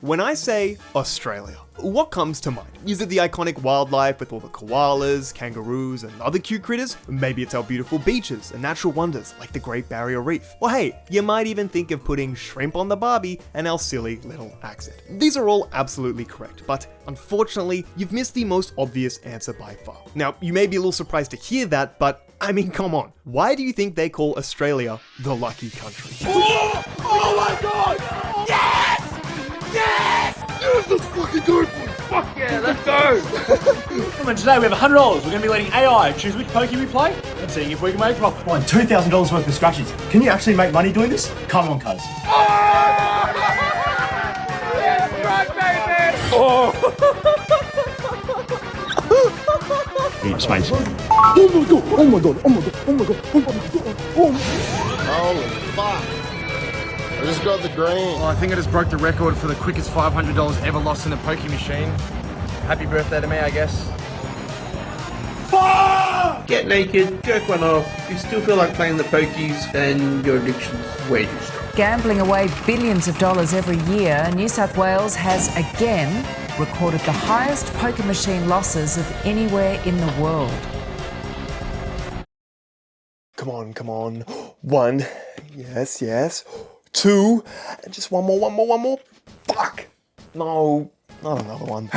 When I say Australia, what comes to mind? Is it the iconic wildlife with all the koalas, kangaroos, and other cute critters? Maybe it's our beautiful beaches and natural wonders like the Great Barrier Reef. Or hey, you might even think of putting shrimp on the barbie and our silly little accent. These are all absolutely correct, but unfortunately, you've missed the most obvious answer by far. Now, you may be a little surprised to hear that, but I mean, come on. Why do you think they call Australia the lucky country? Oh my god! Yes! Yes! Yes, let's fucking go, boy! Fuck yeah, let's go! And today we have $100. We're going to be letting AI choose which Pokey we play and seeing if we can make a profit. Won $2,000 worth of scratches. Can you actually make money doing this? Come on, cuz. Yes, right, baby! Oh! Eat space. Oh my god! Oh my god! Oh my god! Oh my god! Oh my god! Oh my god! Holy fuck. I just got the green. Well, I think I just broke the record for the quickest $500 ever lost in a Pokie machine. Happy birthday to me, I guess. Get naked, jerk one off, you still feel like playing the Pokies, and your addiction's way too strong. Gambling away billions of dollars every year, New South Wales has again recorded the highest poker machine losses of anywhere in the world. Come on. 1, yes. 2, and just one more. Fuck! No, not another one.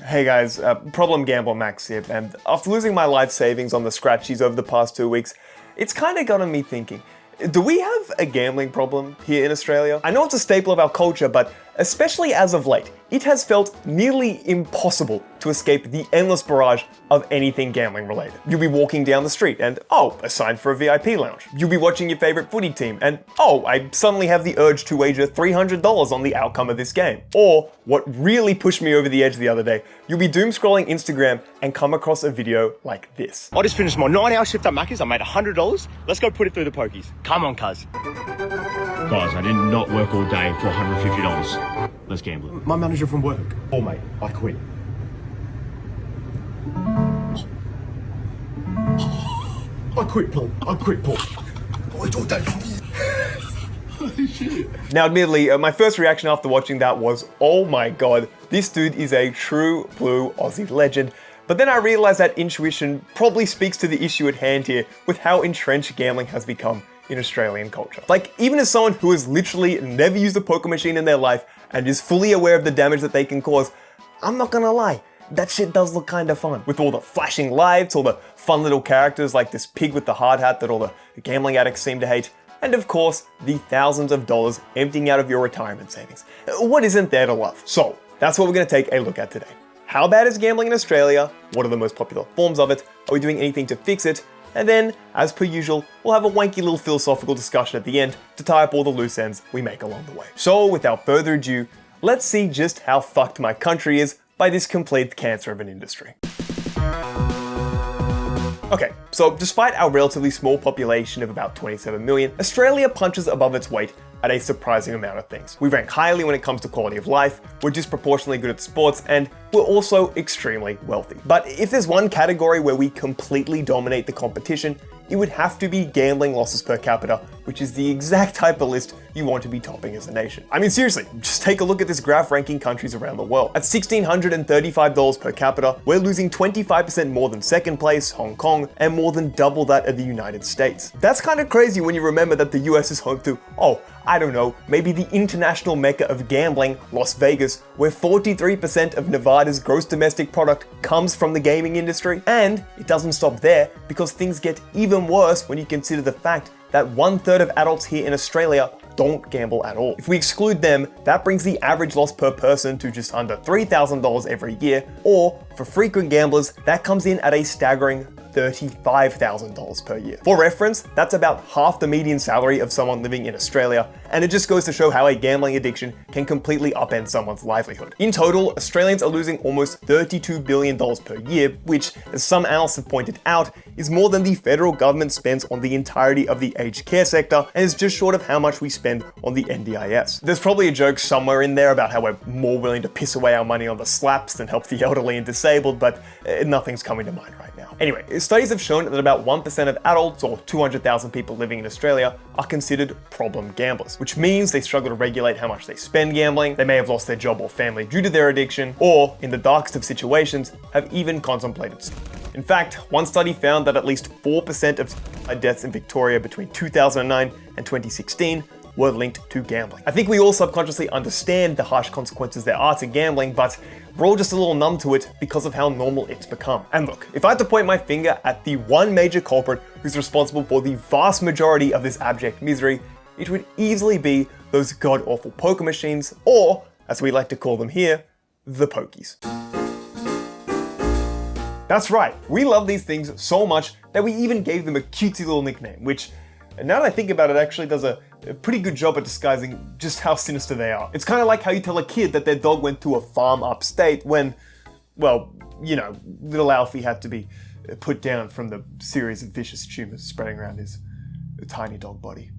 Hey guys, Problem Gambler Max here, and after losing my life savings on the scratchies over the past 2 weeks, it's kinda gotten me thinking, do we have a gambling problem here in Australia? I know it's a staple of our culture, but especially as of late, it has felt nearly impossible to escape the endless barrage of anything gambling related. You'll be walking down the street and, oh, a sign for a VIP lounge. You'll be watching your favorite footy team and, oh, I suddenly have the urge to wager $300 on the outcome of this game. Or, what really pushed me over the edge the other day, you'll be doom scrolling Instagram and come across a video like this. I just finished my 9-hour shift at Macca's. I made $100. Let's go put it through the Pokies. Come on, cuz. Guys, I did not work all day for $150. Let's gamble. My manager from work. Oh, mate, I quit. I quit, Paul. I told that. Holy shit. Now, admittedly, my first reaction after watching that was, oh my god, this dude is a true blue Aussie legend. But then I realized that intuition probably speaks to the issue at hand here with how entrenched gambling has become in Australian culture. Like, even as someone who has literally never used a poker machine in their life and is fully aware of the damage that they can cause, I'm not gonna lie, that shit does look kinda fun. With all the flashing lights, all the fun little characters like this pig with the hard hat that all the gambling addicts seem to hate, and of course, the thousands of dollars emptying out of your retirement savings. What isn't there to love? So, that's what we're gonna take a look at today. How bad is gambling in Australia? What are the most popular forms of it? Are we doing anything to fix it? And then, as per usual, we'll have a wanky little philosophical discussion at the end to tie up all the loose ends we make along the way. So, without further ado, let's see just how fucked my country is by this complete cancer of an industry. Okay, so despite our relatively small population of about 27 million, Australia punches above its weight at a surprising amount of things. We rank highly when it comes to quality of life, we're disproportionately good at sports, and we're also extremely wealthy. But if there's one category where we completely dominate the competition, it would have to be gambling losses per capita, which is the exact type of list you want to be topping as a nation. I mean, seriously, just take a look at this graph ranking countries around the world. At $1,635 per capita, we're losing 25% more than second place, Hong Kong, and more than double that of the United States. That's kind of crazy when you remember that the US is home to, oh, I don't know, maybe the international mecca of gambling, Las Vegas, where 43% of Nevada's gross domestic product comes from the gaming industry. And it doesn't stop there, because things get even worse when you consider the fact that 1/3 of adults here in Australia don't gamble at all. If we exclude them, that brings the average loss per person to just under $3,000 every year, or for frequent gamblers, that comes in at a staggering $35,000 per year. For reference, that's about half the median salary of someone living in Australia, and it just goes to show how a gambling addiction can completely upend someone's livelihood. In total, Australians are losing almost $32 billion per year, which, as some analysts have pointed out, is more than the federal government spends on the entirety of the aged care sector, and is just short of how much we spend on the NDIS. There's probably a joke somewhere in there about how we're more willing to piss away our money on the slaps than help the elderly and disabled, but nothing's coming to mind right now. Anyway, studies have shown that about 1% of adults, or 200,000 people living in Australia, are considered problem gamblers. which means they struggle to regulate how much they spend gambling, they may have lost their job or family due to their addiction, or, in the darkest of situations, have even contemplated suicide. In fact, one study found that at least 4% of suicide deaths in Victoria between 2009 and 2016 were linked to gambling. I think we all subconsciously understand the harsh consequences there are to gambling, but we're all just a little numb to it because of how normal it's become. And look, if I had to point my finger at the one major culprit who's responsible for the vast majority of this abject misery, it would easily be those god-awful poker machines, or, as we like to call them here, the Pokies. That's right, we love these things so much that we even gave them a cutesy little nickname, which, now that I think about it, actually does a pretty good job at disguising just how sinister they are. It's kind of like how you tell a kid that their dog went to a farm upstate when, well, you know, little Alfie had to be put down from the series of vicious tumors spreading around his tiny dog body.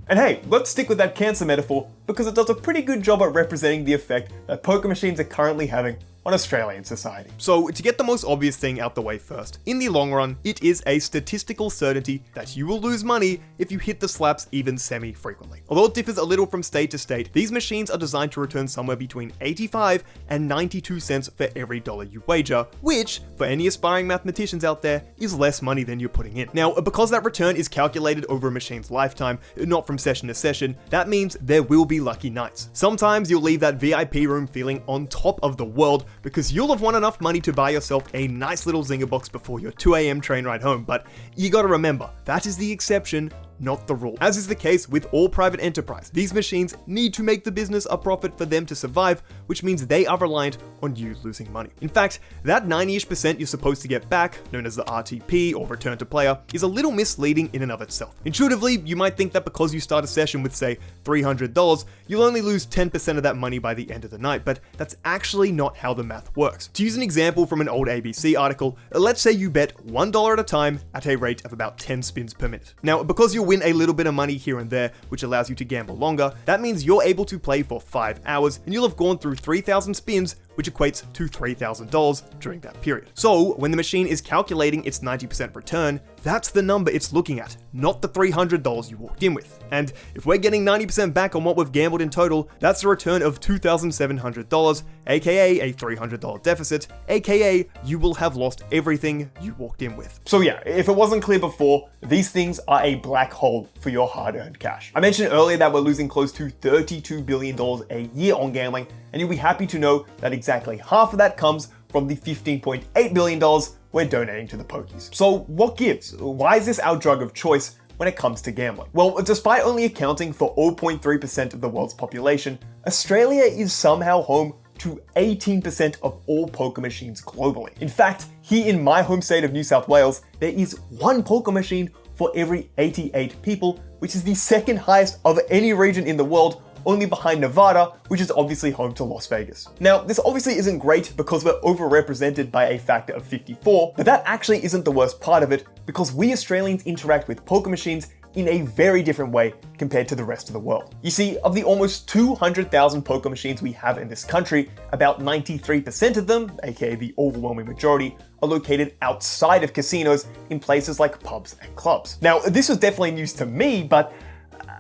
And hey, let's stick with that cancer metaphor because it does a pretty good job at representing the effect that poker machines are currently having on Australian society. So, to get the most obvious thing out the way first, in the long run, it is a statistical certainty that you will lose money if you hit the slaps even semi-frequently. Although it differs a little from state to state, these machines are designed to return somewhere between 85 and 92 cents for every dollar you wager, which, for any aspiring mathematicians out there, is less money than you're putting in. Now, because that return is calculated over a machine's lifetime, not from session to session, that means there will be lucky nights. Sometimes you'll leave that VIP room feeling on top of the world, because you'll have won enough money to buy yourself a nice little zinger box before your 2 AM train ride home, but you gotta remember, that is the exception, not the rule. As is the case with all private enterprise, these machines need to make the business a profit for them to survive, which means they are reliant on you losing money. In fact, that 90-ish% you're supposed to get back, known as the RTP or return to player, is a little misleading in and of itself. Intuitively, you might think that because you start a session with, say, $300, you'll only lose 10% of that money by the end of the night, but that's actually not how the math works. To use an example from an old ABC article, let's say you bet $1 at a time at a rate of about 10 spins per minute. Now, because you'll win a little bit of money here and there, which allows you to gamble longer, that means you're able to play for 5 hours, and you'll have gone through 3,000 spins, which equates to $3,000 during that period. So, when the machine is calculating its 90% return, that's the number it's looking at, not the $300 you walked in with. And if we're getting 90% back on what we've gambled in total, that's a return of $2,700, aka a $300 deficit, aka you will have lost everything you walked in with. So yeah, if it wasn't clear before, these things are a black hole for your hard-earned cash. I mentioned earlier that we're losing close to $32 billion a year on gambling, and you'll be happy to know that exactly half of that comes from the $15.8 billion we're donating to the Pokies. So what gives? Why is this our drug of choice when it comes to gambling? Well, despite only accounting for 0.3% of the world's population, Australia is somehow home to 18% of all poker machines globally. In fact, here in my home state of New South Wales, there is one poker machine for every 88 people, which is the second highest of any region in the world, only behind Nevada, which is obviously home to Las Vegas. Now, this obviously isn't great because we're overrepresented by a factor of 54, but that actually isn't the worst part of it, because we Australians interact with poker machines in a very different way compared to the rest of the world. You see, of the almost 200,000 poker machines we have in this country, about 93% of them, aka the overwhelming majority, are located outside of casinos in places like pubs and clubs. Now, this was definitely news to me, but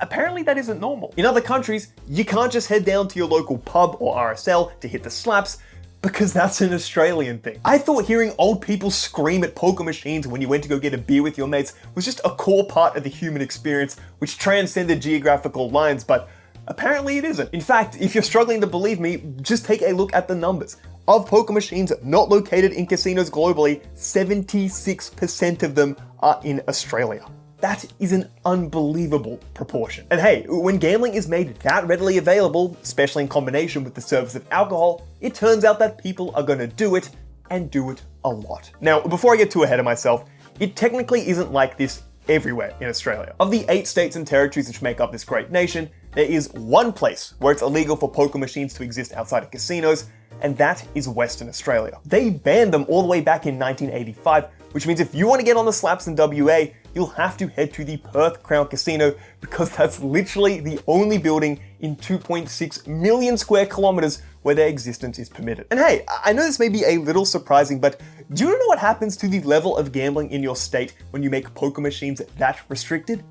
apparently that isn't normal. In other countries, you can't just head down to your local pub or RSL to hit the slaps, because that's an Australian thing. I thought hearing old people scream at poker machines when you went to go get a beer with your mates was just a core part of the human experience which transcended geographical lines, but apparently it isn't. In fact, if you're struggling to believe me, just take a look at the numbers. Of poker machines not located in casinos globally, 76% of them are in Australia. That is an unbelievable proportion. And hey, when gambling is made that readily available, especially in combination with the service of alcohol, it turns out that people are gonna do it, and do it a lot. Now, before I get too ahead of myself, it technically isn't like this everywhere in Australia. Of the 8 states and territories which make up this great nation, there is one place where it's illegal for poker machines to exist outside of casinos, and that is Western Australia. They banned them all the way back in 1985, which means if you want to get on the slaps in WA, you'll have to head to the Perth Crown Casino, because that's literally the only building in 2.6 million square kilometers where their existence is permitted. And hey, I know this may be a little surprising, but do you know what happens to the level of gambling in your state when you make poker machines that restricted?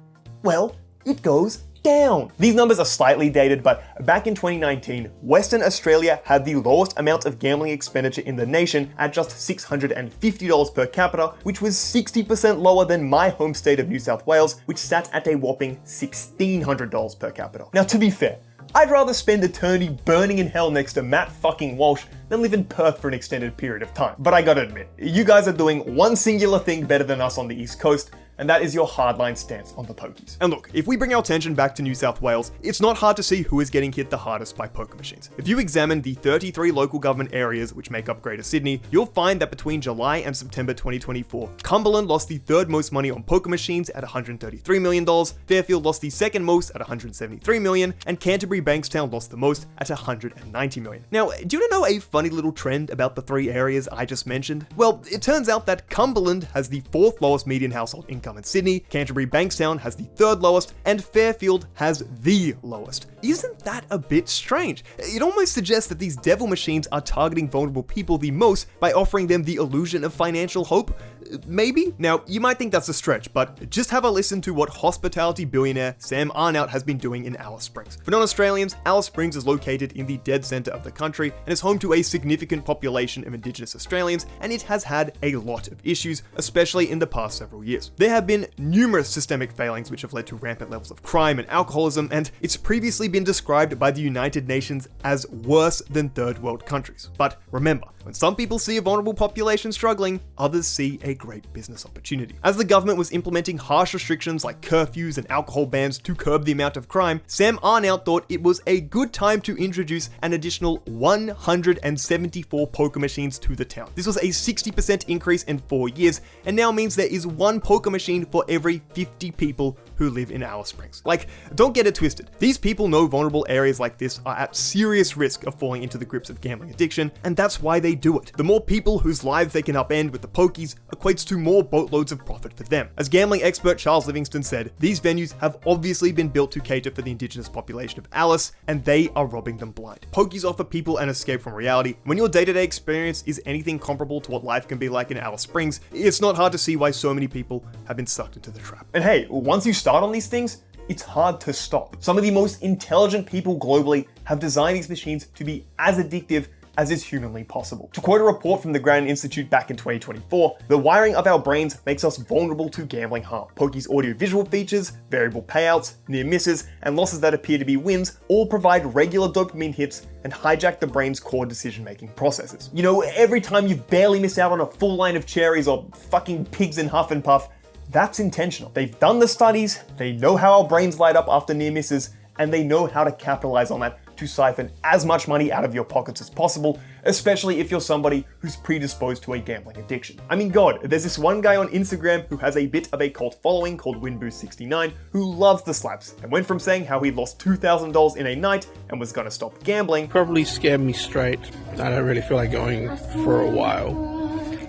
Well, it goes down. These numbers are slightly dated, but back in 2019, Western Australia had the lowest amount of gambling expenditure in the nation at just $650 per capita, which was 60% lower than my home state of New South Wales, which sat at a whopping $1,600 per capita. Now, to be fair, I'd rather spend eternity burning in hell next to Matt fucking Walsh than live in Perth for an extended period of time. But I gotta admit, you guys are doing one singular thing better than us on the East Coast, and that is your hardline stance on the pokies. And look, if we bring our attention back to New South Wales, it's not hard to see who is getting hit the hardest by poker machines. If you examine the 33 local government areas which make up Greater Sydney, you'll find that between July and September 2024, Cumberland lost the third most money on poker machines at $133 million, Fairfield lost the second most at $173 million, and Canterbury Bankstown lost the most at $190 million. Now, do you want to know a funny little trend about the three areas I just mentioned? Well, it turns out that Cumberland has the fourth lowest median household income in Sydney, Canterbury Bankstown has the third lowest, and Fairfield has the lowest. Isn't that a bit strange? It almost suggests that these devil machines are targeting vulnerable people the most by offering them the illusion of financial hope. Maybe? Now, you might think that's a stretch, but just have a listen to what hospitality billionaire Sam Arnott has been doing in Alice Springs. For non-Australians, Alice Springs is located in the dead center of the country and is home to a significant population of Indigenous Australians, and it has had a lot of issues, especially in the past several years. There have been numerous systemic failings which have led to rampant levels of crime and alcoholism, and it's previously been described by the United Nations as worse than third world countries. But remember, when some people see a vulnerable population struggling, others see a great business opportunity. As the government was implementing harsh restrictions like curfews and alcohol bans to curb the amount of crime, Sam Arnott thought it was a good time to introduce an additional 174 poker machines to the town. This was a 60% increase in 4 years, and now means there is one poker machine for every 50 people who live in Alice Springs. Like, don't get it twisted. These people know vulnerable areas like this are at serious risk of falling into the grips of gambling addiction, and that's why they do it. The more people whose lives they can upend with the pokies equates to more boatloads of profit for them. As gambling expert Charles Livingston said, these venues have obviously been built to cater for the Indigenous population of Alice, and they are robbing them blind. Pokies offer people an escape from reality. When your day-to-day experience is anything comparable to what life can be like in Alice Springs, it's not hard to see why so many people have been sucked into the trap. And hey, once you start on these things, it's hard to stop. Some of the most intelligent people globally have designed these machines to be as addictive as is humanly possible. To quote a report from the Grand Institute back in 2024, the wiring of our brains makes us vulnerable to gambling harm. Pokies' audio-visual features, variable payouts, near misses, and losses that appear to be wins all provide regular dopamine hits and hijack the brain's core decision-making processes. You know, every time you barely miss out on a full line of cherries or fucking pigs in Huff and Puff, that's intentional. They've done the studies, they know how our brains light up after near misses, and they know how to capitalize on that to siphon as much money out of your pockets as possible, especially if you're somebody who's predisposed to a gambling addiction. I mean, God, there's this one guy on Instagram who has a bit of a cult following called WinBoost69 who loves the slaps and went from saying how he lost $2,000 in a night and was gonna stop gambling. Probably scared me straight. I don't really feel like going for a while.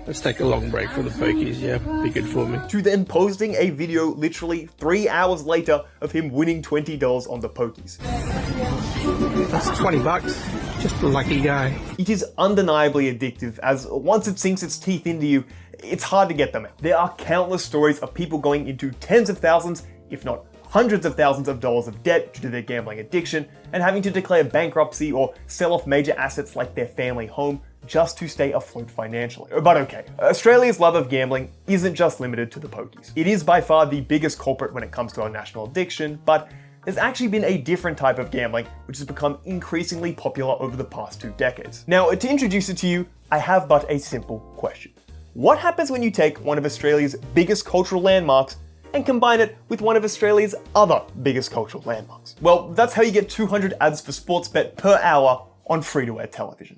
Let's take a long break from the pokies, yeah, be good for me. To then posting a video literally 3 hours later of him winning $20 on the pokies. That's $20, just a lucky guy. It is undeniably addictive, as once it sinks its teeth into you, it's hard to get them out. There are countless stories of people going into tens of thousands, if not hundreds of thousands of dollars of debt due to their gambling addiction, and having to declare bankruptcy or sell off major assets like their family home just to stay afloat financially. But okay, Australia's love of gambling isn't just limited to the pokies. It is by far the biggest culprit when it comes to our national addiction, but there's actually been a different type of gambling which has become increasingly popular over the past 2 decades. Now, to introduce it to you, I have but a simple question. What happens when you take one of Australia's biggest cultural landmarks and combine it with one of Australia's other biggest cultural landmarks? Well, that's how you get 200 ads for Sportsbet per hour on free-to-air television.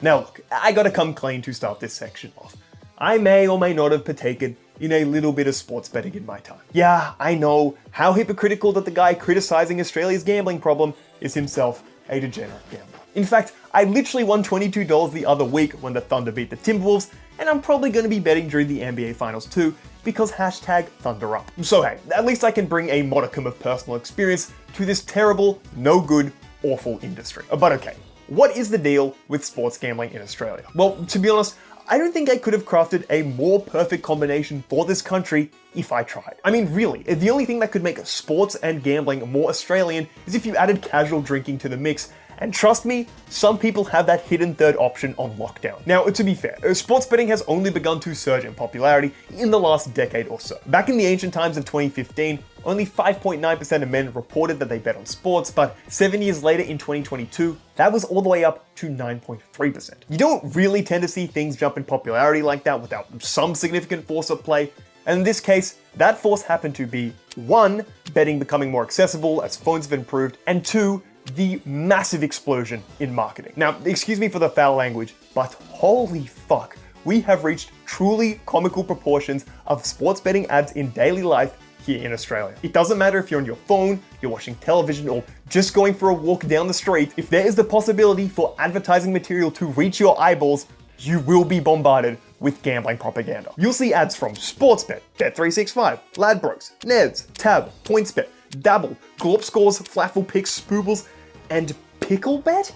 Now look, I gotta come clean to start this section off. I may or may not have partaken in a little bit of sports betting in my time. Yeah, I know how hypocritical that the guy criticizing Australia's gambling problem is himself a degenerate gambler. In fact, I literally won $22 the other week when the Thunder beat the Timberwolves, and I'm probably going to be betting during the NBA Finals too, because #ThunderUp. So hey, at least I can bring a modicum of personal experience to this terrible, no good, awful industry. But okay, what is the deal with sports gambling in Australia? Well, to be honest, I don't think I could have crafted a more perfect combination for this country if I tried. I mean, really, the only thing that could make sports and gambling more Australian is if you added casual drinking to the mix. And trust me, some people have that hidden third option on lockdown. Now, to be fair, sports betting has only begun to surge in popularity in the last decade or so. Back in the ancient times of 2015, only 5.9% of men reported that they bet on sports, but 7 years later in 2022, that was all the way up to 9.3%. You don't really tend to see things jump in popularity like that without some significant force at play. And in this case, that force happened to be 1, betting becoming more accessible as phones have improved, and 2, the massive explosion in marketing. Now, excuse me for the foul language, but holy fuck, we have reached truly comical proportions of sports betting ads in daily life here in Australia. It doesn't matter if you're on your phone, you're watching television, or just going for a walk down the street, if there is the possibility for advertising material to reach your eyeballs, you will be bombarded with gambling propaganda. You'll see ads from Sportsbet, Bet365, Ladbrokes, Neds, Tab, PointsBet, Dabble, Glorp Scores, Flaffle Picks, Spoobles, and Picklebet?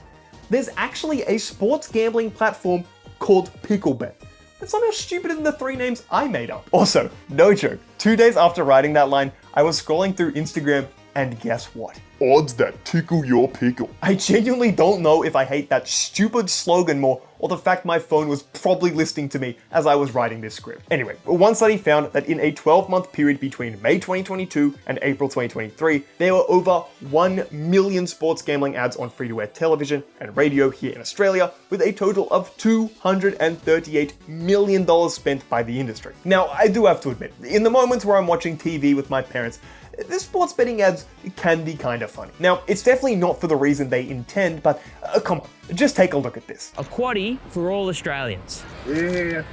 There's actually a sports gambling platform called Picklebet. It's somehow stupider than the 3 names I made up. Also, no joke, 2 days after writing that line, I was scrolling through Instagram, and guess what? Odds that tickle your pickle. I genuinely don't know if I hate that stupid slogan more or the fact my phone was probably listening to me as I was writing this script. Anyway, one study found that in a 12-month period between May 2022 and April 2023, there were over 1 million sports gambling ads on free-to-air television and radio here in Australia, with a total of $238 million spent by the industry. Now, I do have to admit, in the moments where I'm watching TV with my parents, the sports betting ads can be kind of funny. Now, it's definitely not for the reason they intend, but come on, just take a look at this. A quaddie for all Australians. Yeah.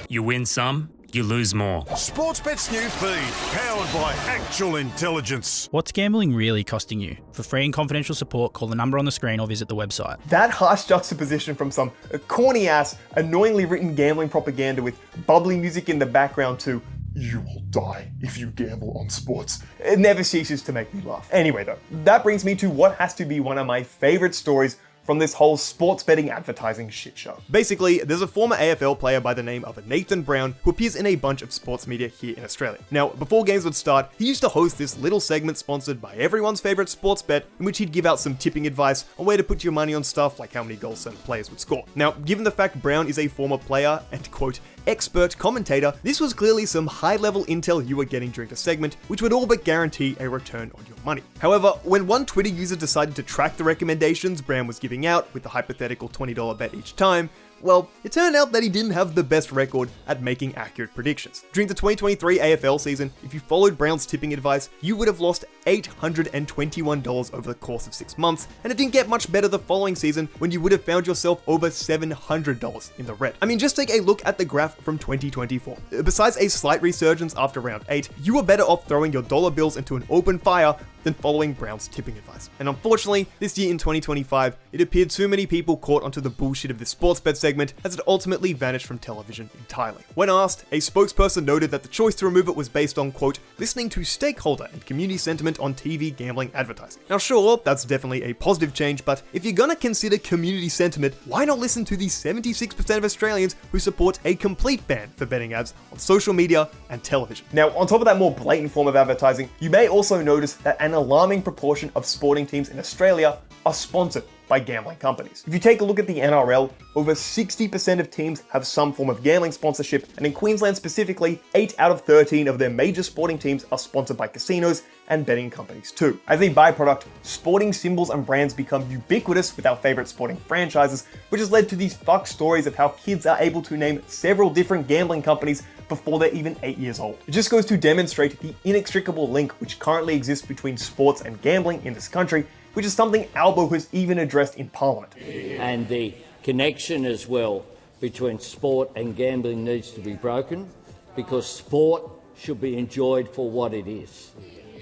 You win some, you lose more. Sportsbet's new feed, powered by actual intelligence. What's gambling really costing you? For free and confidential support, call the number on the screen or visit the website. That harsh juxtaposition from some corny-ass, annoyingly written gambling propaganda with bubbly music in the background to You will die if you gamble on sports. it never ceases to make me laugh. Anyway though, that brings me to what has to be one of my favorite stories from this whole sports betting advertising shit show. Basically, there's a former AFL player by the name of Nathan Brown who appears in a bunch of sports media here in Australia. Now, before games would start, he used to host this little segment sponsored by everyone's favorite sports bet, in which he'd give out some tipping advice on where to put your money on stuff like how many goals certain players would score. Now, given the fact Brown is a former player and quote, expert commentator, this was clearly some high-level intel you were getting during the segment, which would all but guarantee a return on your money. However, when one Twitter user decided to track the recommendations Brown was giving out with the hypothetical $20 bet each time, well, it turned out that he didn't have the best record at making accurate predictions. During the 2023 AFL season, if you followed Brown's tipping advice, you would have lost $821 over the course of 6 months, and it didn't get much better the following season when you would have found yourself over $700 in the red. I mean, just take a look at the graph from 2024. Besides a slight resurgence after round 8, you were better off throwing your dollar bills into an open fire than following Brown's tipping advice. And unfortunately, this year in 2025, it appeared too many people caught onto the bullshit of this sports bet segment as it ultimately vanished from television entirely. When asked, a spokesperson noted that the choice to remove it was based on, quote, listening to stakeholder and community sentiment on TV gambling advertising. Now sure, that's definitely a positive change, but if you're gonna consider community sentiment, why not listen to the 76% of Australians who support a complete ban for betting ads on social media and television? Now, on top of that more blatant form of advertising, you may also notice that an alarming proportion of sporting teams in Australia are sponsored by gambling companies. If you take a look at the NRL, over 60% of teams have some form of gambling sponsorship, and in Queensland specifically, 8 out of 13 of their major sporting teams are sponsored by casinos and betting companies too. As a byproduct, sporting symbols and brands become ubiquitous with our favorite sporting franchises, which has led to these fuck stories of how kids are able to name several different gambling companies before they're even 8 years old. It just goes to demonstrate the inextricable link which currently exists between sports and gambling in this country, which is something Albo has even addressed in Parliament. And the connection as well between sport and gambling needs to be broken, because sport should be enjoyed for what it is,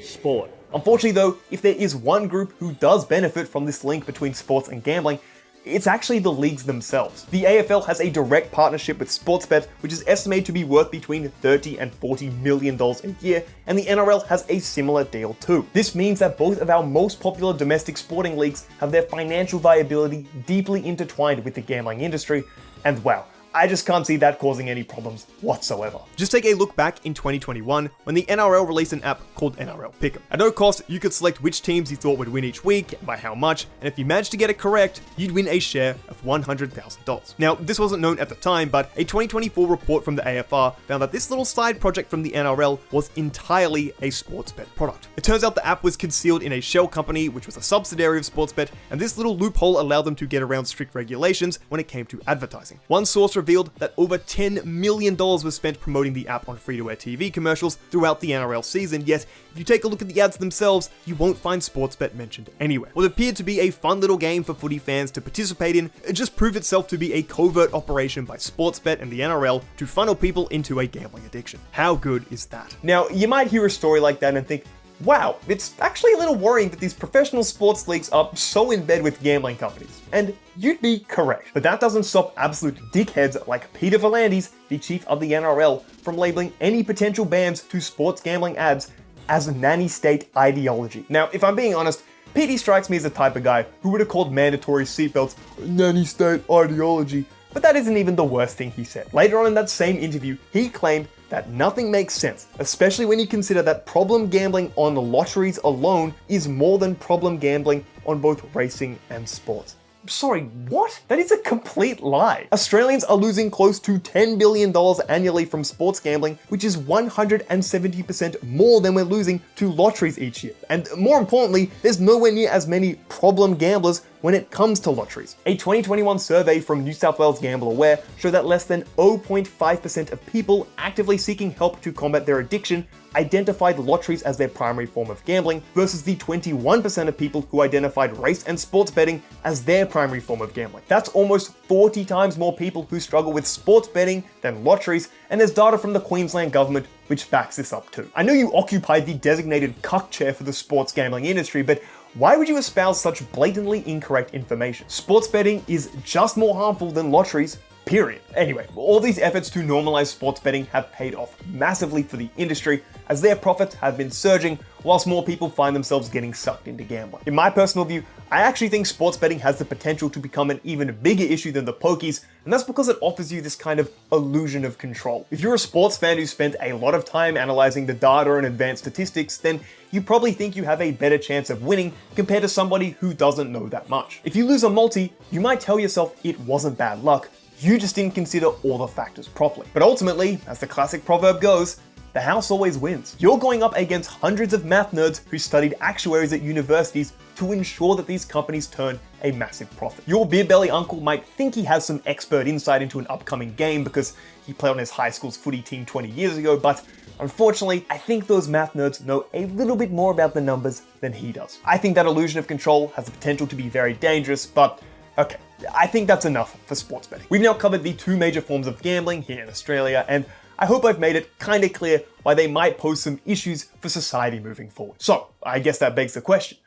sport. Unfortunately though, if there is one group who does benefit from this link between sports and gambling, it's actually the leagues themselves. The AFL has a direct partnership with Sportsbet, which is estimated to be worth between $30 and $40 million a year, and the NRL has a similar deal too. This means that both of our most popular domestic sporting leagues have their financial viability deeply intertwined with the gambling industry, And wow, I just can't see that causing any problems whatsoever. Just take a look back in 2021 when the NRL released an app called NRL Pick'em. At no cost, you could select which teams you thought would win each week and by how much, and if you managed to get it correct, you'd win a share of $100,000. Now, this wasn't known at the time, but a 2024 report from the AFR found that this little side project from the NRL was entirely a Sportsbet product. It turns out the app was concealed in a shell company, which was a subsidiary of Sportsbet, and this little loophole allowed them to get around strict regulations when it came to advertising. One source revealed that over $10 million was spent promoting the app on free-to-air TV commercials throughout the NRL season, yet if you take a look at the ads themselves, you won't find Sportsbet mentioned anywhere. What appeared to be a fun little game for footy fans to participate in, it just proved itself to be a covert operation by Sportsbet and the NRL to funnel people into a gambling addiction. How good is that? Now, you might hear a story like that and think, wow, it's actually a little worrying that these professional sports leagues are so in bed with gambling companies. And you'd be correct. But that doesn't stop absolute dickheads like Peter V'landys, the chief of the NRL, from labeling any potential bans to sports gambling ads as nanny state ideology. Now, if I'm being honest, Petey strikes me as the type of guy who would have called mandatory seatbelts nanny state ideology. But that isn't even the worst thing he said. Later on in that same interview, he claimed that nothing makes sense, especially when you consider that problem gambling on the lotteries alone is more than problem gambling on both racing and sports. Sorry, what? That is a complete lie. Australians are losing close to $10 billion annually from sports gambling, which is 170% more than we're losing to lotteries each year. And more importantly, there's nowhere near as many problem gamblers when it comes to lotteries. A 2021 survey from New South Wales Gamble Aware showed that less than 0.5% of people actively seeking help to combat their addiction identified lotteries as their primary form of gambling, versus the 21% of people who identified race and sports betting as their primary form of gambling. That's almost 40 times more people who struggle with sports betting than lotteries, and there's data from the Queensland government which backs this up too. I know you occupied the designated cuck chair for the sports gambling industry, but why would you espouse such blatantly incorrect information? Sports betting is just more harmful than lotteries, period. Anyway, all these efforts to normalize sports betting have paid off massively for the industry, as their profits have been surging, whilst more people find themselves getting sucked into gambling. In my personal view, I actually think sports betting has the potential to become an even bigger issue than the pokies, and that's because it offers you this kind of illusion of control. If you're a sports fan who spent a lot of time analyzing the data and advanced statistics, then you probably think you have a better chance of winning compared to somebody who doesn't know that much. If you lose a multi, you might tell yourself it wasn't bad luck, you just didn't consider all the factors properly. But ultimately, as the classic proverb goes, the house always wins. You're going up against hundreds of math nerds who studied actuaries at universities to ensure that these companies turn a massive profit. Your beer belly uncle might think he has some expert insight into an upcoming game because he played on his high school's footy team 20 years ago, but unfortunately, I think those math nerds know a little bit more about the numbers than he does. I think that illusion of control has the potential to be very dangerous, but okay, I think that's enough for sports betting. We've now covered the two major forms of gambling here in Australia, and I hope I've made it kinda clear why they might pose some issues for society moving forward. So, I guess that begs the question,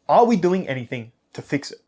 are we doing anything to fix it?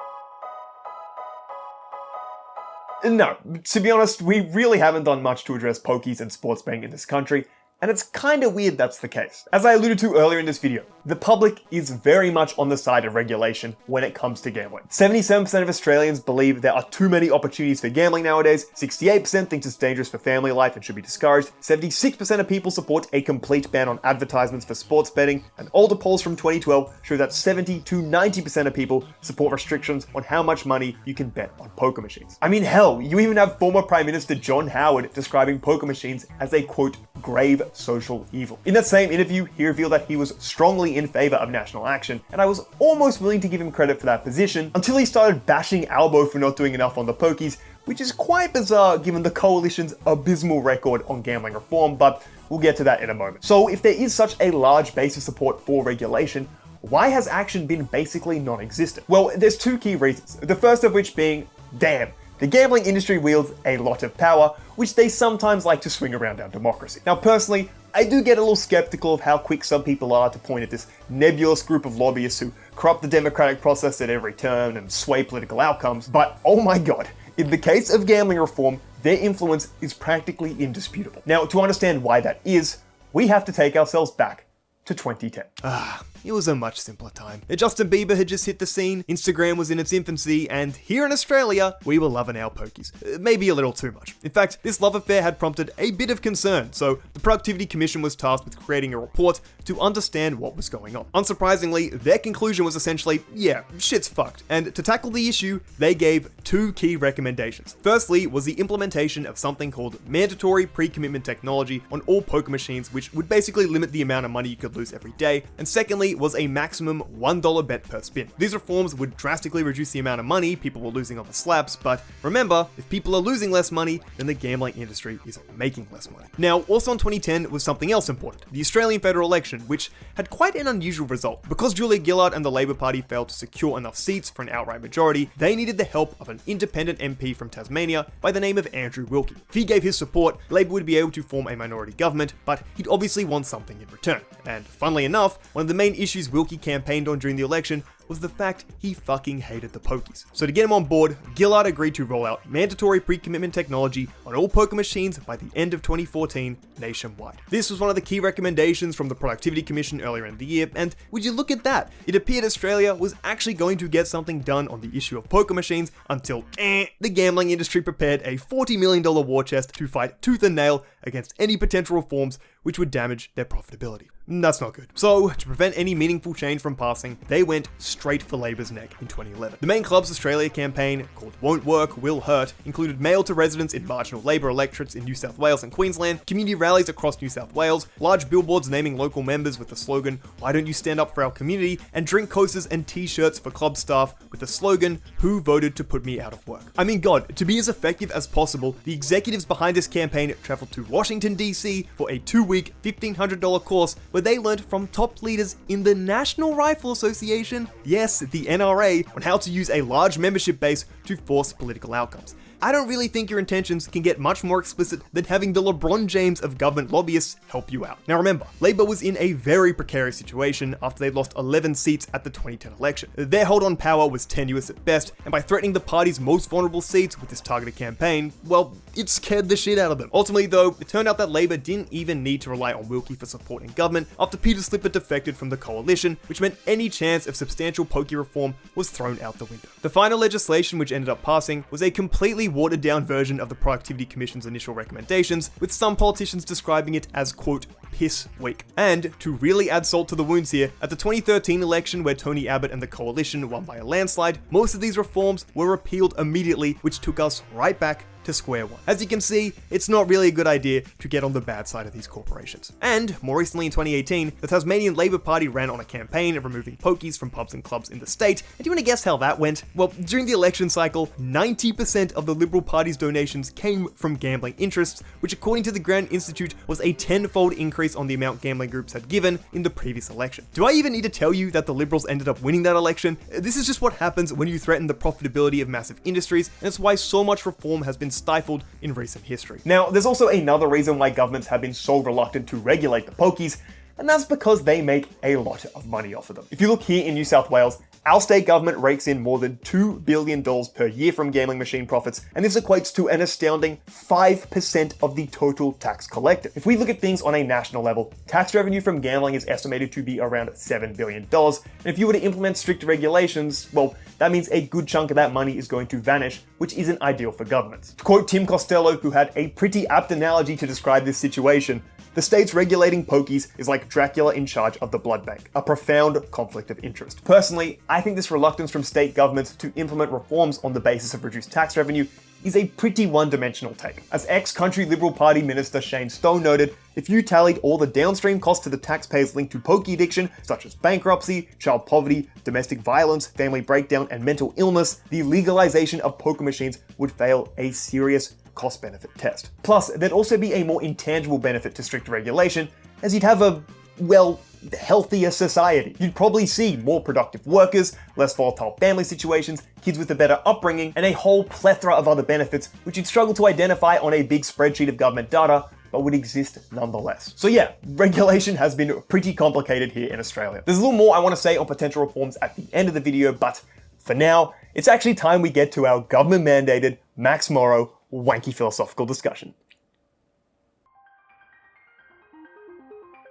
No, to be honest, we really haven't done much to address pokies and sports betting in this country, and it's kinda weird that's the case. As I alluded to earlier in this video, the public is very much on the side of regulation when it comes to gambling. 77% of Australians believe there are too many opportunities for gambling nowadays, 68% thinks it's dangerous for family life and should be discouraged, 76% of people support a complete ban on advertisements for sports betting, and older polls from 2012 show that 70 to 90% of people support restrictions on how much money you can bet on poker machines. I mean, hell, you even have former Prime Minister John Howard describing poker machines as a, quote, grave social evil. In that same interview, he revealed that he was strongly in favor of national action, and I was almost willing to give him credit for that position until he started bashing Albo for not doing enough on the pokies, which is quite bizarre given the coalition's abysmal record on gambling reform, but we'll get to that in a moment. So if there is such a large base of support for regulation, why has action been basically non-existent? Well, there's two key reasons, the first of which being, damn, the gambling industry wields a lot of power, which they sometimes like to swing around our democracy. Now personally, I do get a little skeptical of how quick some people are to point at this nebulous group of lobbyists who corrupt the democratic process at every turn and sway political outcomes, but oh my god, in the case of gambling reform, their influence is practically indisputable. Now, to understand why that is, we have to take ourselves back to 2010. it was a much simpler time. Justin Bieber had just hit the scene, Instagram was in its infancy, and here in Australia, we were loving our pokies. Maybe a little too much. In fact, this love affair had prompted a bit of concern, so the Productivity Commission was tasked with creating a report to understand what was going on. Unsurprisingly, their conclusion was essentially, yeah, shit's fucked. And to tackle the issue, they gave two key recommendations. Firstly was the implementation of something called mandatory pre-commitment technology on all poker machines, which would basically limit the amount of money you could lose every day. And secondly was a maximum $1 bet per spin. These reforms would drastically reduce the amount of money people were losing on the slaps, but remember, if people are losing less money, then the gambling industry is making less money. Now, also in 2010 was something else important, the Australian federal election, which had quite an unusual result. Because Julia Gillard and the Labor Party failed to secure enough seats for an outright majority, they needed the help of an independent MP from Tasmania by the name of Andrew Wilkie. If he gave his support, Labor would be able to form a minority government, but he'd obviously want something in return. And funnily enough, one of the main issues Wilkie campaigned on during the election was the fact he fucking hated the Pokies. So to get him on board, Gillard agreed to roll out mandatory pre-commitment technology on all poker machines by the end of 2014 nationwide. This was one of the key recommendations from the Productivity Commission earlier in the year, and would you look at that, it appeared Australia was actually going to get something done on the issue of poker machines until the gambling industry prepared a $40 million war chest to fight tooth and nail against any potential reforms which would damage their profitability. That's not good. So, to prevent any meaningful change from passing, they went straight for Labor's neck in 2011. The main Clubs Australia campaign, called Won't Work, Will Hurt, included mail to residents in marginal Labor electorates in New South Wales and Queensland, community rallies across New South Wales, large billboards naming local members with the slogan, "Why don't you stand up for our community?" and drink coasters and t-shirts for club staff with the slogan, "Who voted to put me out of work?" I mean, God, to be as effective as possible, the executives behind this campaign traveled to Washington, D.C. for a 2-week, $1,500 course where they learned from top leaders in the National Rifle Association, yes, the NRA, on how to use a large membership base to force political outcomes. I don't really think your intentions can get much more explicit than having the LeBron James of government lobbyists help you out. Now remember, Labor was in a very precarious situation after they lost 11 seats at the 2010 election. Their hold on power was tenuous at best, and by threatening the party's most vulnerable seats with this targeted campaign, well, it scared the shit out of them. Ultimately though, it turned out that Labor didn't even need to rely on Wilkie for support in government after Peter Slipper defected from the coalition, which meant any chance of substantial pokey reform was thrown out the window. The final legislation which ended up passing was a completely watered down version of the Productivity Commission's initial recommendations, with some politicians describing it as, quote, piss weak. And to really add salt to the wounds here, at the 2013 election where Tony Abbott and the coalition won by a landslide, most of these reforms were repealed immediately, which took us right back to square one. As you can see, it's not really a good idea to get on the bad side of these corporations. And more recently in 2018, the Tasmanian Labor Party ran on a campaign of removing pokies from pubs and clubs in the state. And do you want to guess how that went? Well, during the election cycle, 90% of the Liberal Party's donations came from gambling interests, which according to the Grand Institute was a 10-fold increase on the amount gambling groups had given in the previous election. Do I even need to tell you that the Liberals ended up winning that election? This is just what happens when you threaten the profitability of massive industries, and it's why so much reform has been stifled in recent history. Now, there's also another reason why governments have been so reluctant to regulate the pokies, and that's because they make a lot of money off of them. If you look here in New South Wales, our state government rakes in more than $2 billion per year from gambling machine profits, and this equates to an astounding 5% of the total tax collected. If we look at things on a national level, tax revenue from gambling is estimated to be around $7 billion, and if you were to implement strict regulations, well, that means a good chunk of that money is going to vanish, which isn't ideal for governments. To quote Tim Costello, who had a pretty apt analogy to describe this situation, the state's regulating pokies is like Dracula in charge of the blood bank, a profound conflict of interest. Personally, I think this reluctance from state governments to implement reforms on the basis of reduced tax revenue is a pretty one-dimensional take. As ex-country Liberal Party Minister Shane Stone noted, if you tallied all the downstream costs to the taxpayers linked to pokey addiction, such as bankruptcy, child poverty, domestic violence, family breakdown, and mental illness, the legalization of poker machines would fail a serious cost-benefit test. Plus, there'd also be a more intangible benefit to strict regulation, as you'd have a, well, healthier society. You'd probably see more productive workers, less volatile family situations, kids with a better upbringing, and a whole plethora of other benefits which you'd struggle to identify on a big spreadsheet of government data, but would exist nonetheless. So yeah, regulation has been pretty complicated here in Australia. There's a little more I want to say on potential reforms at the end of the video, but for now, it's actually time we get to our government-mandated, Max Morrow, wanky philosophical discussion.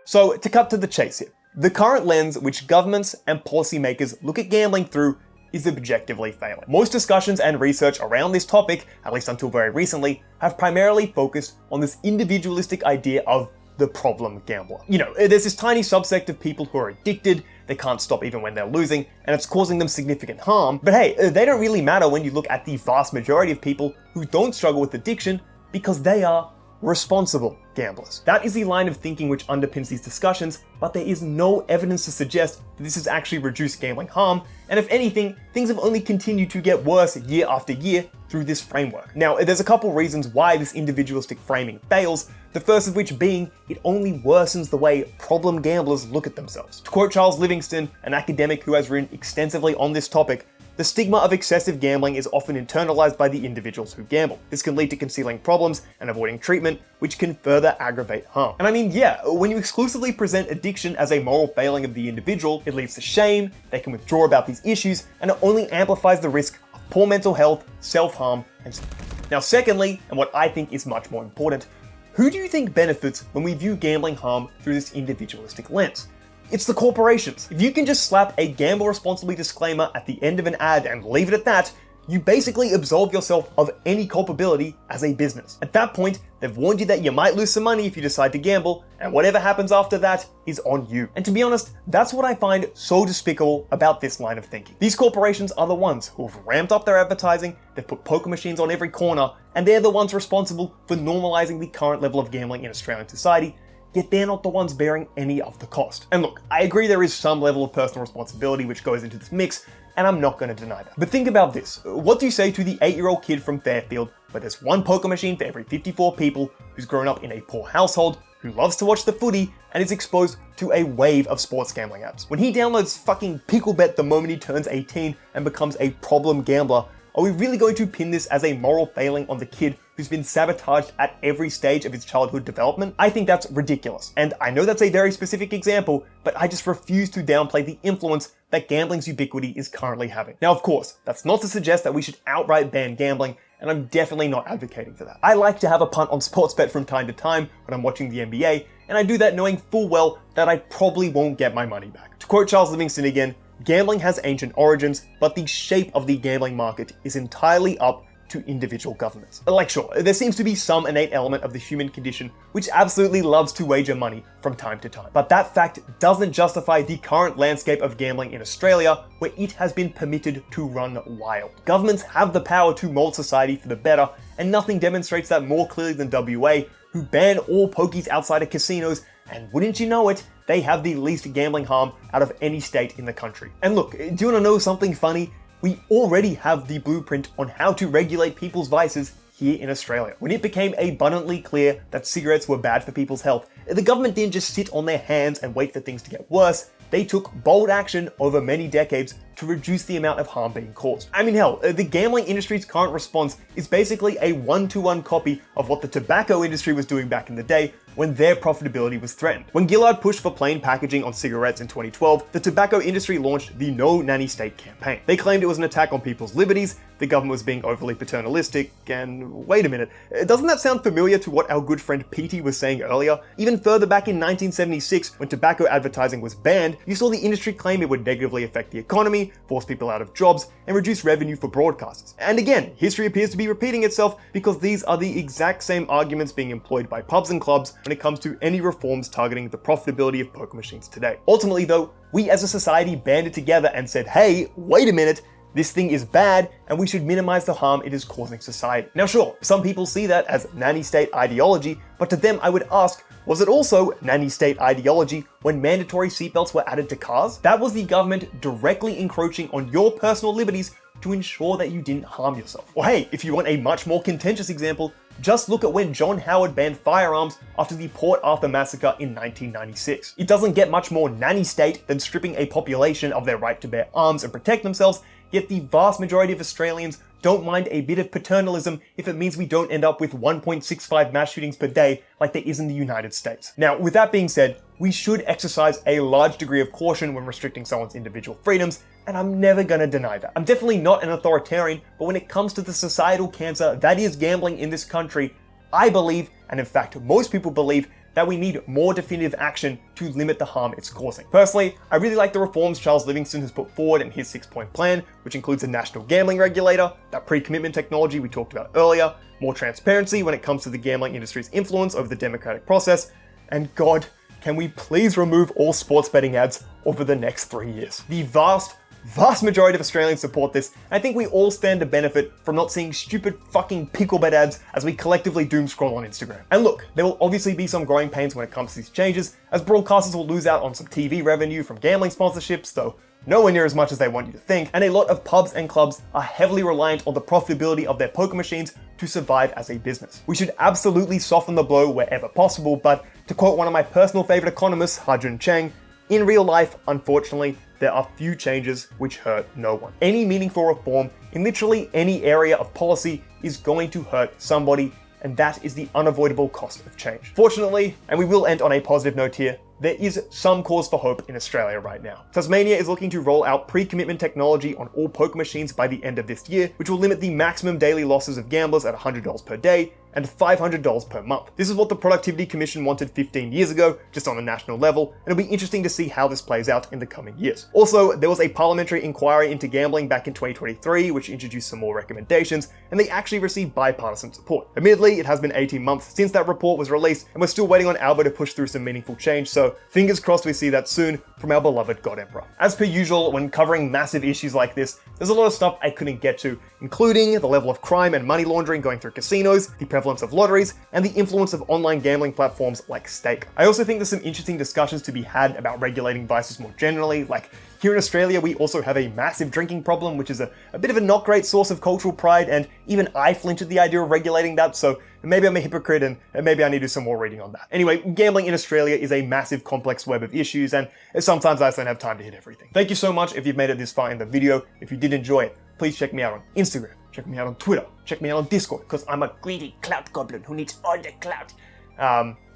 So to cut to the chase here, The current lens which governments and policymakers look at gambling through is objectively failing. Most discussions and research around this topic, at least until very recently, have primarily focused on this individualistic idea of the problem gambler. You know, there's this tiny subsect of people who are addicted, they can't stop even when they're losing, and it's causing them significant harm. But hey, they don't really matter when you look at the vast majority of people who don't struggle with addiction because they are responsible gamblers. That is the line of thinking which underpins these discussions, but there is no evidence to suggest that this has actually reduced gambling harm, and if anything, things have only continued to get worse year after year through this framework. Now, there's a couple reasons why this individualistic framing fails, the first of which being it only worsens the way problem gamblers look at themselves. To quote Charles Livingston, an academic who has written extensively on this topic, the stigma of excessive gambling is often internalized by the individuals who gamble. This can lead to concealing problems and avoiding treatment, which can further aggravate harm. And I mean, yeah, when you exclusively present addiction as a moral failing of the individual, it leads to shame, they can withdraw about these issues, and it only amplifies the risk of poor mental health, self-harm, and now secondly, and what I think is much more important, who do you think benefits when we view gambling harm through this individualistic lens? It's the corporations. If you can just slap a gamble responsibly disclaimer at the end of an ad and leave it at that, you basically absolve yourself of any culpability as a business. At that point, they've warned you that you might lose some money if you decide to gamble, and whatever happens after that is on you. And to be honest, that's what I find so despicable about this line of thinking. These corporations are the ones who have ramped up their advertising, they've put poker machines on every corner, and they're the ones responsible for normalizing the current level of gambling in Australian society, yet they're not the ones bearing any of the cost. And look, I agree there is some level of personal responsibility which goes into this mix, and I'm not going to deny that. But think about this. What do you say to the 8-year-old kid from Fairfield, where there's one poker machine for every 54 people, who's grown up in a poor household, who loves to watch the footy, and is exposed to a wave of sports gambling apps? When he downloads fucking PickleBet the moment he turns 18 and becomes a problem gambler, are we really going to pin this as a moral failing on the kid who's been sabotaged at every stage of his childhood development? I think that's ridiculous. And I know that's a very specific example, but I just refuse to downplay the influence that gambling's ubiquity is currently having. Now, of course, that's not to suggest that we should outright ban gambling, and I'm definitely not advocating for that. I like to have a punt on sports bet from time to time when I'm watching the NBA, and I do that knowing full well that I probably won't get my money back. To quote Charles Livingston again, gambling has ancient origins, but the shape of the gambling market is entirely up to individual governments. Like sure, there seems to be some innate element of the human condition which absolutely loves to wager money from time to time. But that fact doesn't justify the current landscape of gambling in Australia, where it has been permitted to run wild. Governments have the power to mold society for the better, and nothing demonstrates that more clearly than WA, who ban all pokies outside of casinos, and wouldn't you know it, they have the least gambling harm out of any state in the country. And look, do you want to know something funny? We already have the blueprint on how to regulate people's vices here in Australia. When it became abundantly clear that cigarettes were bad for people's health, the government didn't just sit on their hands and wait for things to get worse. They took bold action over many decades to reduce the amount of harm being caused. I mean, hell, the gambling industry's current response is basically a one-to-one copy of what the tobacco industry was doing back in the day when their profitability was threatened. When Gillard pushed for plain packaging on cigarettes in 2012, the tobacco industry launched the No Nanny State campaign. They claimed it was an attack on people's liberties, the government was being overly paternalistic, and wait a minute, doesn't that sound familiar to what our good friend Petey was saying earlier? Even further back in 1976, when tobacco advertising was banned, you saw the industry claim it would negatively affect the economy, force people out of jobs, and reduce revenue for broadcasters. And again, history appears to be repeating itself because these are the exact same arguments being employed by pubs and clubs when it comes to any reforms targeting the profitability of poker machines today. Ultimately though, we as a society banded together and said, hey, wait a minute, this thing is bad and we should minimize the harm it is causing society. Now sure, some people see that as nanny state ideology, but to them I would ask, was it also nanny state ideology when mandatory seatbelts were added to cars? That was the government directly encroaching on your personal liberties to ensure that you didn't harm yourself. Or hey, if you want a much more contentious example, just look at when John Howard banned firearms after the Port Arthur massacre in 1996. It doesn't get much more nanny state than stripping a population of their right to bear arms and protect themselves, yet the vast majority of Australians don't mind a bit of paternalism if it means we don't end up with 1.65 mass shootings per day like there is in the United States. Now, with that being said, we should exercise a large degree of caution when restricting someone's individual freedoms, and I'm never gonna deny that. I'm definitely not an authoritarian, but when it comes to the societal cancer that is gambling in this country, I believe, and in fact most people believe, that we need more definitive action to limit the harm it's causing. Personally, I really like the reforms Charles Livingston has put forward in his 6-point plan, which includes a national gambling regulator, that pre-commitment technology we talked about earlier, more transparency when it comes to the gambling industry's influence over the democratic process, and God, can we please remove all sports betting ads over the next 3 years? The vast majority of Australians support this, and I think we all stand to benefit from not seeing stupid fucking pickle bet ads as we collectively doom scroll on Instagram. And look, there will obviously be some growing pains when it comes to these changes, as broadcasters will lose out on some TV revenue from gambling sponsorships, though nowhere near as much as they want you to think, and a lot of pubs and clubs are heavily reliant on the profitability of their poker machines to survive as a business. We should absolutely soften the blow wherever possible, but to quote one of my personal favorite economists, Ha-Joon Chang, in real life, unfortunately, there are few changes which hurt no one. Any meaningful reform in literally any area of policy is going to hurt somebody, and that is the unavoidable cost of change. Fortunately, and we will end on a positive note here, there is some cause for hope in Australia right now. Tasmania is looking to roll out pre-commitment technology on all poker machines by the end of this year, which will limit the maximum daily losses of gamblers at $100 per day and $500 per month. This is what the Productivity Commission wanted 15 years ago, just on a national level, and it'll be interesting to see how this plays out in the coming years. Also, there was a parliamentary inquiry into gambling back in 2023, which introduced some more recommendations, and they actually received bipartisan support. Admittedly, it has been 18 months since that report was released, and we're still waiting on Alba to push through some meaningful change, so fingers crossed we see that soon from our beloved God Emperor. As per usual, when covering massive issues like this, there's a lot of stuff I couldn't get to, including the level of crime and money laundering going through casinos, the prevalence of lotteries, and the influence of online gambling platforms like Stake. I also think there's some interesting discussions to be had about regulating vices more generally, like here in Australia we also have a massive drinking problem, which is a bit of a not great source of cultural pride, and even I flinch at the idea of regulating that, so maybe I'm a hypocrite and maybe I need to do some more reading on that. Anyway, gambling in Australia is a massive complex web of issues, and sometimes I just don't have time to hit everything. Thank you so much if you've made it this far in the video. If you did enjoy it, please check me out on Instagram, check me out on Twitter, check me out on Discord, because I'm a greedy clout goblin who needs all the clout.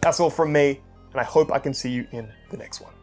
That's all from me, and I hope I can see you in the next one.